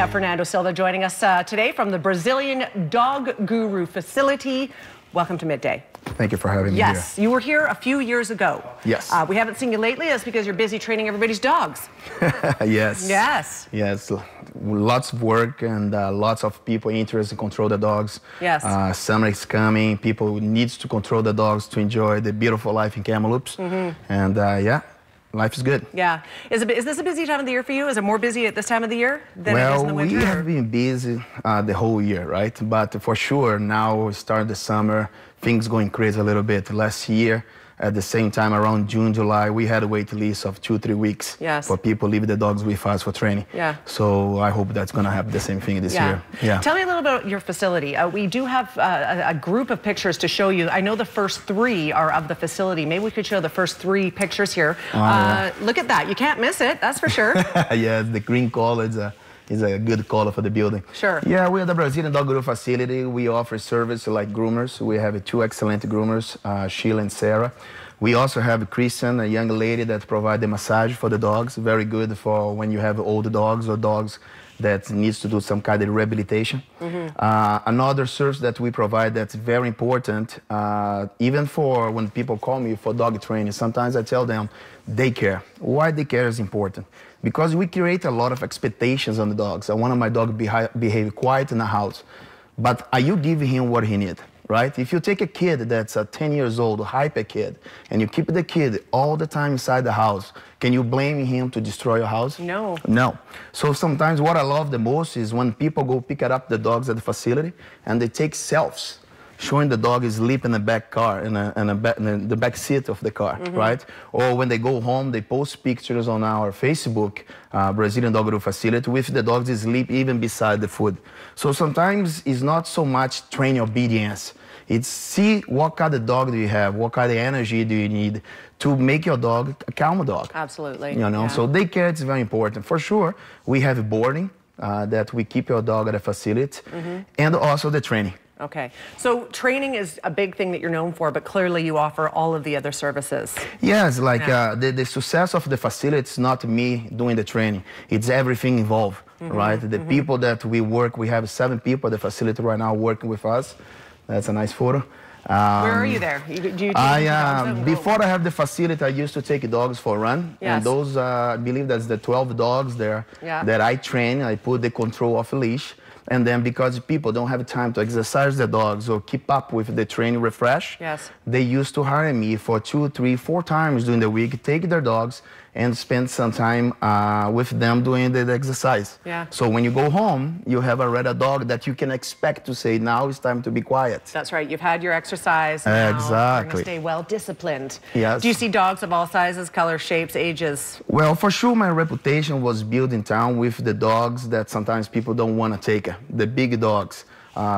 have Fernando Silva joining us today from the Brazilian Dog Guru facility. Welcome to Midday. Thank you for having me here. Yes, you were here a few years ago. Yes. We haven't seen you lately. That's because you're busy training everybody's dogs. Yes. Yes. Yes. Lots of work and lots of people interested in control the dogs. Yes. Summer is coming. People needs to control the dogs to enjoy the beautiful life in Kamloops. And yeah, life is good. Yeah. Is this a busy time of the year for you? Is it more busy at this time of the year than it is in the winter? We have been busy the whole year, right? But for sure, now we start the summer, things going crazy a little bit. Last year, at the same time, around June, July, we had a wait list of 2-3 weeks for people leave the dogs with us for training. Yeah. So I hope that's going to happen the same thing this year. Yeah. Tell me a little about your facility. We do have a group of pictures to show you. I know the first 3 are of the facility. Maybe we could show the first 3 pictures here. Look at that. You can't miss it. That's for sure. Yes, the green color is a good color for the building. Sure. Yeah, we are the Brazilian Dog Guru facility. We offer service like groomers. We have 2 excellent groomers, Sheila and Sarah. We also have Kristen, a young lady that provides the massage for the dogs. Very good for when you have old dogs or dogs that needs to do some kind of rehabilitation. Another service that we provide that's very important, even for when people call me for dog training, sometimes I tell them daycare. Why daycare is important? Because we create a lot of expectations on the dogs. I want my dog behave quiet in the house, but are you giving him what he needs? Right? If you take a kid that's 10 years old, a hyper kid, and you keep the kid all the time inside the house, can you blame him to destroy your house? No. No. So sometimes what I love the most is when people go pick up the dogs at the facility and they take selfies showing the dog is sleep in the back car, in the back seat of the car, right? Or when they go home, they post pictures on our Facebook, Brazilian Dog Guru facility, with the dogs sleep even beside the food. So sometimes it's not so much train obedience. It's see what kind of dog do you have, what kind of energy do you need to make your dog a calm dog. Absolutely. You know, so daycare is very important. For sure, we have boarding that we keep your dog at a facility, and also the training. Okay, so training is a big thing that you're known for, but clearly you offer all of the other services. Yes, like the success of the facility is not me doing the training. It's everything involved, right? The people that we work, we have 7 people at the facility right now working with us. That's a nice photo. Where are you there? Do you take dogs? Before I have the facility, I used to take dogs for a run. Yes. And those, I believe that's the 12 dogs there that I train. I put the control off a leash. And then because people don't have time to exercise their dogs or keep up with the training refresh, they used to hire me for 2, 3, 4 times during the week, take their dogs and spend some time with them doing the exercise. So when you go home, you have already a dog that you can expect to say, now it's time to be quiet. That's right. You've had your exercise. Now exactly. you're going to stay well disciplined. Yes. Do you see dogs of all sizes, colors, shapes, ages? Well, for sure, my reputation was built in town with the dogs that sometimes people don't want to take. The big dogs.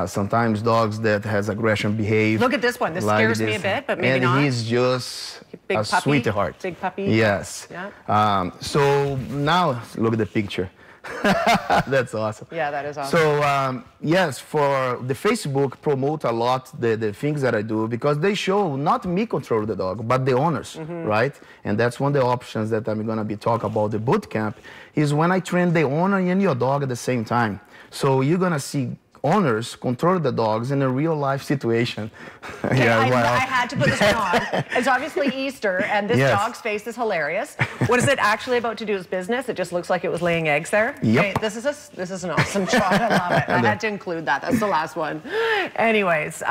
Sometimes dogs that has aggression behave. Look at this one. This like scares me a bit, but maybe not. And he's just big a puppy, sweetheart. Big puppy. Yes. Yeah. So now look at the picture. That's awesome. Yeah, that is awesome. So yes, for the Facebook promote a lot the things that I do because they show not me control the dog, but the owners, right? And that's one of the options that I'm going to be talking about the boot camp is when I train the owner and your dog at the same time. So you're going to see owners control the dogs in a real life situation. Okay, I had to put this one on. It's obviously Easter, and this dog's face is hilarious. What is it actually about to do its business? It just looks like it was laying eggs there. Yep. Okay, this is an awesome shot. I love it. I had to include that. That's the last one. Anyways,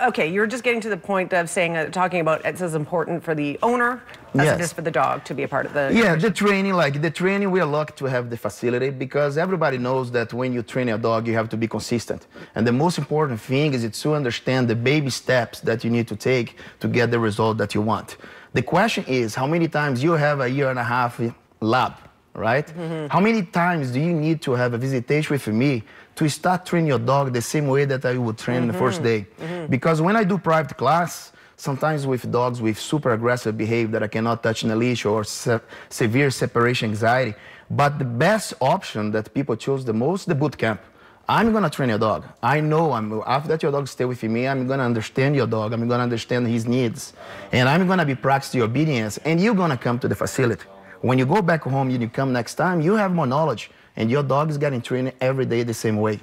okay, you're just getting to the point of saying, talking about it's as important for the owner as it is for the dog to be a part of the... Yeah, the training, we are lucky to have the facility because everybody knows that when you train a dog, you have to be consistent. And the most important thing is to understand the baby steps that you need to take to get the result that you want. The question is, how many times you have a 1.5-year lab, right? How many times do you need to have a visitation with me to start training your dog the same way that I would train the first day? Because when I do private class, sometimes with dogs with super aggressive behavior that I cannot touch in a leash or severe separation anxiety. But the best option that people choose the most, the boot camp. I'm going to train your dog. I know after that your dog stay with me, I'm going to understand your dog. I'm going to understand his needs. And I'm going to be practicing obedience. And you're going to come to the facility. When you go back home and you come next time, you have more knowledge. and your dog is getting trained every day the same way.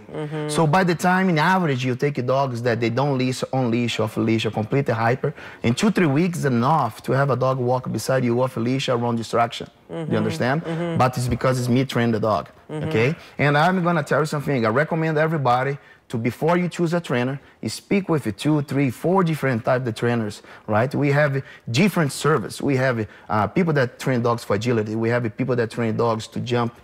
So by the time, in average, you take dogs that they don't leash, on leash, off leash, or completely hyper, in 2-3 weeks enough to have a dog walk beside you off a leash around distraction. Do you understand? But it's because it's me training the dog, okay? And I'm gonna tell you something. I recommend everybody to, before you choose a trainer, you speak with 2, 3, 4 different types of trainers, right? We have different service. We have people that train dogs for agility. We have people that train dogs to jump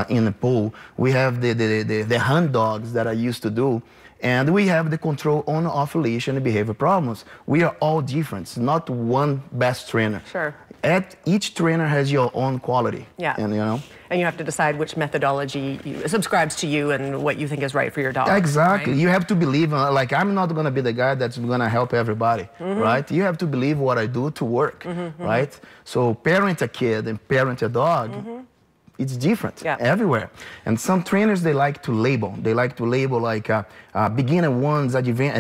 in the pool. We have the hunt dogs that I used to do. And we have the control on off leash and the behavior problems. We are all different. It's not one best trainer. Sure. Each trainer has your own quality. Yeah. And you know. And you have to decide which methodology subscribes to you and what you think is right for your dog. Exactly. Right? You have to believe, like, I'm not going to be the guy that's going to help everybody, right? You have to believe what I do to work, right? So parent a kid and parent a dog, it's different everywhere. And some trainers, they like to label. They like to label like beginner 1s,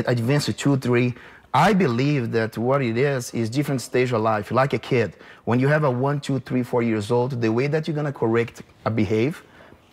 advanced 2, 3. I believe that what it is different stage of life, like a kid. When you have a 1, 2, 3, 4 years old, the way that you're gonna correct a behave,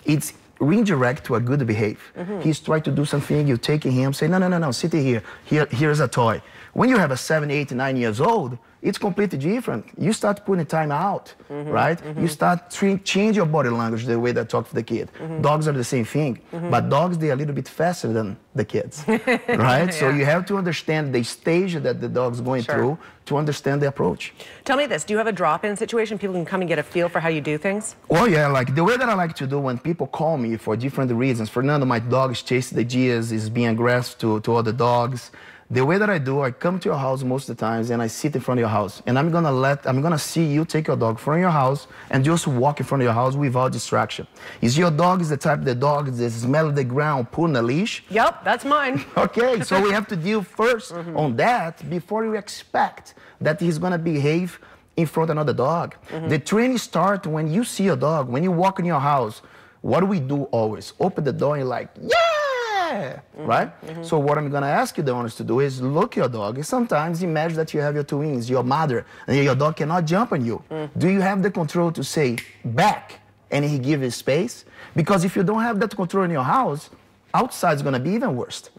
it's redirect to a good behave. He's trying to do something, you take him, say, no, sit here. Here's a toy. When you have a 7, 8, 9 years old, it's completely different. You start putting time out, right? You start change your body language, the way that talk to the kid. Dogs are the same thing, but dogs, they're a little bit faster than the kids, right? So you have to understand the stage that the dog's going through to understand the approach. Tell me this, do you have a drop-in situation? People can come and get a feel for how you do things? Oh yeah, like the way that I like to do when people call me for different reasons. Fernando, my dog is chasing the Diaz, is being aggressive to other dogs. The way that I do, I come to your house most of the times and I sit in front of your house. And I'm gonna see you take your dog from your house and just walk in front of your house without distraction. Is your dog the type of the dog that smell the ground, pulling a leash? Yep, that's mine. Okay, so we have to deal first on that before you expect that he's gonna behave in front of another dog. The training starts when you see a dog, when you walk in your house. What do we do always? Open the door and you're like, yeah! Right? So what I'm gonna ask you, the owners, to do is look at your dog. And sometimes imagine that you have your twins, your mother, and your dog cannot jump on you. Do you have the control to say back and he give you space? Because if you don't have that control in your house, outside is gonna be even worse.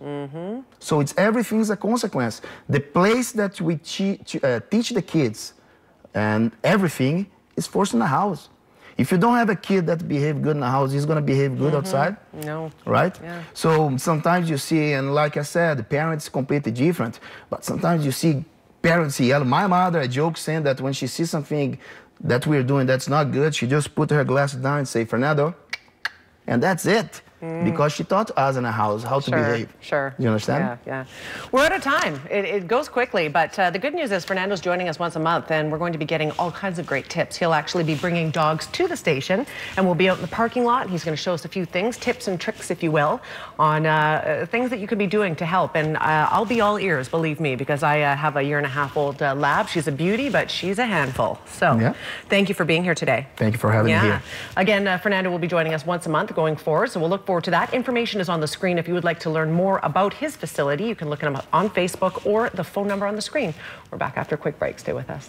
So it's everything's a consequence. The place that we teach the kids and everything is first in the house. If you don't have a kid that behave good in the house, he's gonna behave good outside. No. Right? Yeah. So sometimes you see, and like I said, the parents completely different. But sometimes you see parents yell. My mother, I joke saying that when she sees something that we're doing that's not good, she just put her glasses down and say, Fernando, and that's it. Because she taught us in the house how to behave. Sure. You understand? Yeah, yeah. We're out of time. It goes quickly, but the good news is Fernando's joining us once a month, and we're going to be getting all kinds of great tips. He'll actually be bringing dogs to the station, and we'll be out in the parking lot, and he's going to show us a few things, tips and tricks, if you will, on things that you could be doing to help. And I'll be all ears, believe me, because I have a 1.5-year-old lab. She's a beauty, but she's a handful. So thank you for being here today. Thank you for having me here. Again, Fernando will be joining us once a month going forward, so we'll look forward to that. Information is on the screen. If you would like to learn more about his facility, you can look him up on Facebook or the phone number on the screen. We're back after a quick break. Stay with us.